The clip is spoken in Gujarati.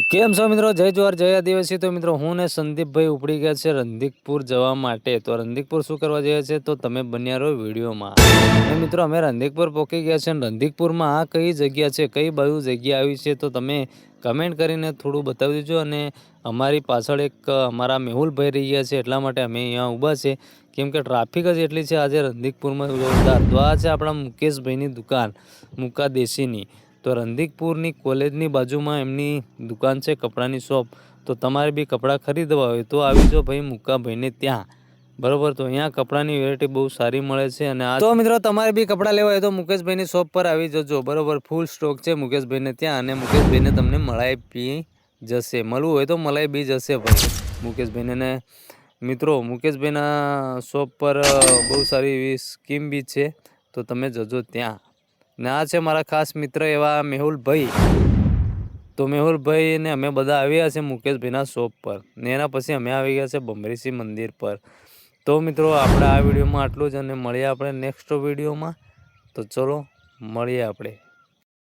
કેમ છો મિત્રો? જય જવાહર જય આદિવાસી। તો મિત્રો હું ને સંદીપભાઈ ઉપડી ગયા છે રણધીકપુર જવા માટે। તો રણધીકપુર શું કરવા જઈએ છે તો તમે બન્યા રહો વિડીયોમાં। અને મિત્રો અમે રણધીકપુર પહોંચી ગયા છે। રણધીકપુરમાં આ કઈ જગ્યા છે, કઈ બાજુ જગ્યા આવી છે તો તમે કમેન્ટ કરીને થોડું બતાવી દેજો। અને અમારી પાછળ એક અમારા મેહુલભાઈ રહી ગયા છે, એટલા માટે અમે અહીંયા ઊભા છે, કેમ કે ટ્રાફિક જ એટલી છે આજે રણધીકપુરમાં જોરદાર। તો આ છે આપણા મુકેશભાઈની દુકાન, મુકા દેશીની। તો રણધીકપુરની કોલેજની બાજુમાં એમની દુકાન છે, કપડાની શોપ। તો તમારે બી કપડાં ખરીદવા હોય તો આવી જાઓ ભાઈ મુકાભાઈને ત્યાં, બરોબર। તો અહીંયા કપડાની વેરાયટી બહુ સારી મળે છે। અને તો મિત્રો તમારે બી કપડાં લેવા હોય તો મુકેશભાઈની શોપ પર આવી જજો, બરોબર। ફૂલ સ્ટોક છે મુકેશભાઈને ત્યાં, અને મુકેશભાઈને તમને મલાઈ પી જશે, મળવું હોય તો મલાઈ બી જશે ભાઈ મુકેશભાઈને। ને મિત્રો મુકેશભાઈના શોપ પર બહુ સારી એવી સ્કીમ બી છે, તો તમે જજો ત્યાં। ને આ છે મારા ખાસ મિત્ર એવા મેહુલભાઈ। તો મેહુલભાઈ ને અમે બધા આવ્યા છે મુકેશભાઈના શોપ પર, ને એના પછી અમે આવી ગયા છે ભમરીસી મંદિર પર। તો મિત્રો આપણે આ વિડીયોમાં આટલું જ, અને મળીએ આપણે નેક્સ્ટ વિડીયોમાં। તો ચલો મળીએ આપણે।